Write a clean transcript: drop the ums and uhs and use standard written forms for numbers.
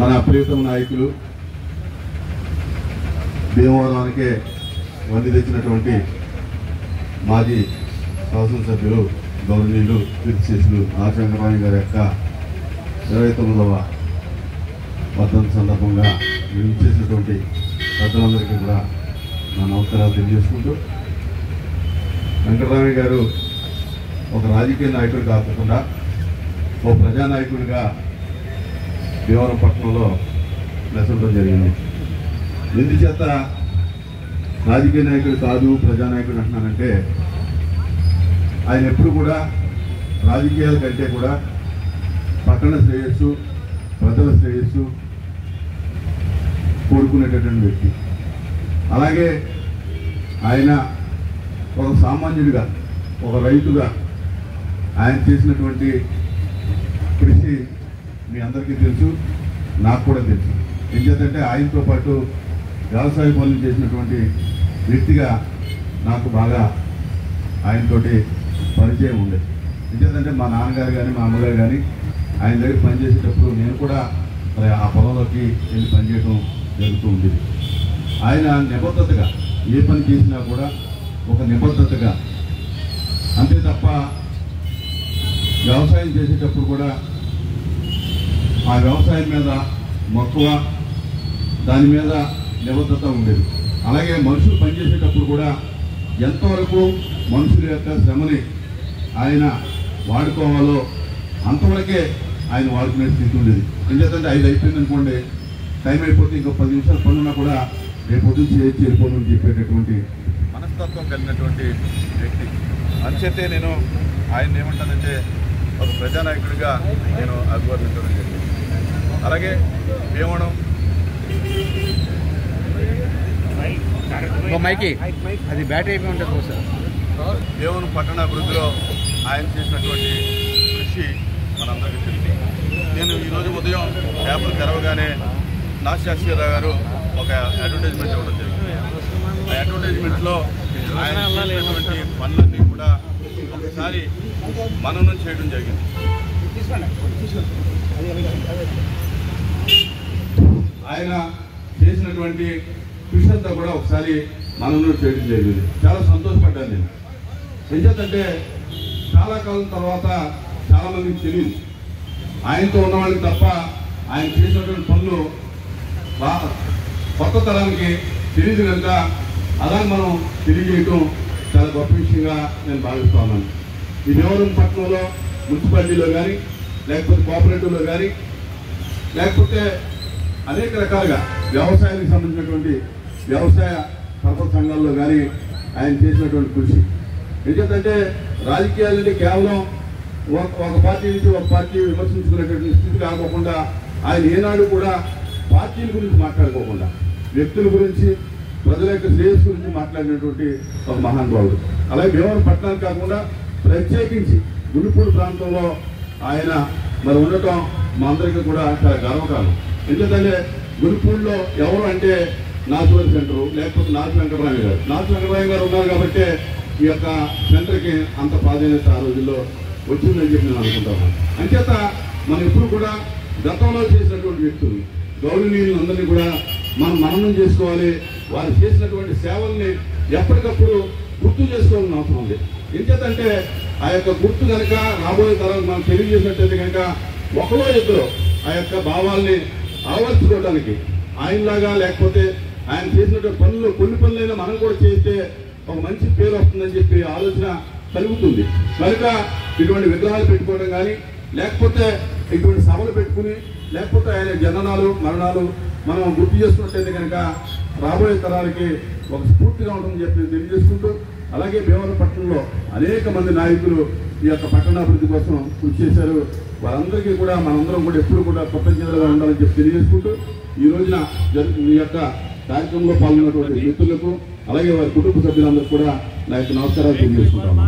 మన ప్రియతమ నాయకులు భీమవరానికే వండి తెచ్చినటువంటి మాజీ శాసనసభ్యులు గౌరవనీయులు కీర్తిశేషులు నాచంద్రరావు గారి యొక్క 29వ వర్ధంతి సందర్భంగా చేసినటువంటి పెద్దలందరికీ కూడా నా నమస్కారాలు తెలియజేసుకుంటూ, వెంకటరామయ్య గారు ఒక రాజకీయ నాయకుడు కాకుండా ఓ ప్రజానాయకుడిగా భీమవరం పట్టణంలో నెసడం జరిగింది. ఎందుచేత రాజకీయ నాయకుడు కాదు ప్రజానాయకుడు అంటున్నానంటే, ఆయన ఎప్పుడు కూడా రాజకీయాల కంటే కూడా పట్టణ శ్రేయస్సు, ప్రజల శ్రేయస్సు కోరుకునేటటువంటి వ్యక్తి. అలాగే ఆయన ఒక సామాన్యుడిగా, ఒక రైతుగా ఆయన చేసినటువంటి కృషి మీ అందరికీ తెలుసు, నాకు కూడా తెలుసు. ఎందుకంటే ఆయనతో పాటు వ్యవసాయ పనులు చేసినటువంటి వ్యక్తిగా నాకు బాగా ఆయనతోటి పరిచయం ఉంది. ఎందుకంటే మా నాన్నగారు కానీ మా అమ్మగారు కానీ ఆయన దగ్గర పనిచేసేటప్పుడు నేను కూడా ఆ పొలంలోకి వెళ్ళి పనిచేయడం జరుగుతూ ఉండేది. ఆయన నిబద్ధతగా ఏ పని చేసినా కూడా ఒక నిబద్ధతగా, అంతే తప్ప వ్యవసాయం చేసేటప్పుడు కూడా ఆ వ్యవసాయం మీద మక్కువ, దాని మీద నిబద్ధత ఉండేది. అలాగే మనుషులు పనిచేసేటప్పుడు కూడా ఎంతవరకు మనుషుల యొక్క శ్రమని ఆయన వాడుకోవాలో అంతవరకే ఆయన వాడుకునే స్థితి ఉండేది. ఎందుకంటే 5 అయిపోయింది అనుకోండి, టైం అయిపోతే ఇంకో 10 నిమిషాలు పనున్నా కూడా రేపు పొద్దున్న చేసి వెళ్ళిపోమని చెప్పేటటువంటి మనస్తత్వం కలిగినటువంటి వ్యక్తి. అంచేతే నేను ఆయన ఏమంటానంటే ఒక ప్రజానాయకుడిగా నేను అభివర్ణించడం జరిగింది. అలాగే భీమవరం అది బ్యాటరీ అయిపోయి ఉంటుంది సార్. భీమవరం పట్టణ అభివృద్ధిలో ఆయన చేసినటువంటి కృషి మనందరికీ తెలిసింది. నేను ఈరోజు ఉదయం పేపర్ తెరవగానే నాశాశ్వరరావు గారు ఒక అడ్వర్టైజ్మెంట్ ఇవ్వడం జరిగింది. ఆ అడ్వర్టైజ్మెంట్లో ఆయన చేసినటువంటి పనులన్నీ కూడా ఒకసారి మననం చేయడం జరిగింది. ఆయన చేసినటువంటి కృషి అంతా కూడా ఒకసారి మననం చేయడం జరిగింది. చాలా సంతోషపడ్డాను నేను. ఎందుకంటే చాలా కాలం తర్వాత చాలా మందికి తెలియదు, ఆయనతో ఉన్న వాళ్ళకి తప్ప ఆయన చేసినటువంటి పనులు కొత్త తరానికి తెలియదు కనుక అలా మనం తెలియజేయటం చాలా గొప్ప విషయంగా నేను భావిస్తూ ఉన్నాను. ఈ భీమవరం పట్టణంలో మున్సిపాలిటీలో కానీ, లేకపోతే కోఆపరేటివ్లో కానీ, లేకపోతే అనేక రకాలుగా వ్యవసాయానికి సంబంధించినటువంటి వ్యవసాయ సరఫరా సంఘాల్లో కానీ ఆయన చేసినటువంటి కృషి. ఎందుకంటే రాజకీయాలని కేవలం ఒక పార్టీ నుంచి ఒక పార్టీ విమర్శించుకునేటువంటి స్థితి కాకోకుండా ఆయన ఏనాడు కూడా పార్టీల గురించి మాట్లాడుకోకుండా వ్యక్తుల గురించి, ప్రజల యొక్క శ్రేయస్సు గురించి మాట్లాడినటువంటి ఒక మహానుభావుడు. అలాగే భీమవరం పట్టణానికి కాకుండా ప్రత్యేకించి గుడిపూడి ప్రాంతంలో ఆయన మరి ఉండటం మా అందరికీ కూడా చాలా గర్వకారణం. ఎందుకంటే గుడిపూడిలో ఎవరు అంటే నాచువల్ సెంటరు, లేకపోతే నాచు వెంకటరామయ్య గారు. నాచు వెంకటరామయ్య గారు ఉన్నారు కాబట్టి ఈ యొక్క సెంటర్కి అంత ప్రాధాన్యత ఆ రోజుల్లో వచ్చిందని చెప్పి నేను అనుకుంటాను. అంచేత మనం ఎప్పుడు కూడా గతంలో చేసినటువంటి వ్యక్తులు, గౌరవనీయులను అందరినీ కూడా మనం మననం చేసుకోవాలి. వారు చేసినటువంటి సేవల్ని ఎప్పటికప్పుడు గుర్తు చేసుకోవాలని అవసరం ఉంది. ఎందుకంటే ఆ యొక్క గుర్తు కనుక రాబోయే తరాలకు మనం తెలియజేసినట్టయితే కనుక ఒకరో ఇద్దరు ఆ యొక్క భావాల్ని ఆవర్చుకోవడానికి ఆయనలాగా, లేకపోతే ఆయన చేసినటువంటి పనులు కొన్ని పనులైనా మనం కూడా చేస్తే ఒక మంచి పేరు వస్తుందని చెప్పి ఆలోచన కలుగుతుంది. కనుక ఇటువంటి విగ్రహాలు పెట్టుకోవడం కానీ, లేకపోతే ఇటువంటి సభలు పెట్టుకుని, లేకపోతే ఆయన జననాలు మరణాలు మనం గుర్తు చేసుకున్నట్టయితే కనుక రాబోయే తరాలకి ఒక స్ఫూర్తిగా ఉంటుందని చెప్పి తెలియజేసుకుంటూ, అలాగే భీమవరం పట్టణంలో అనేక మంది నాయకులు ఈ యొక్క పట్టణాభివృద్ధి కోసం కృషి చేశారు. వారందరికీ కూడా మనందరం కూడా ఎప్పుడు కూడా కృతజ్ఞతలుగా ఉండాలని చెప్పి తెలియజేసుకుంటూ, ఈ రోజున ఈ యొక్క కార్యక్రమంలో పాల్గొన్నటువంటి మిత్రులకు, అలాగే వారి కుటుంబ సభ్యులందరూ కూడా నా యొక్క నమస్కారాలు తెలియజేసుకుంటాము.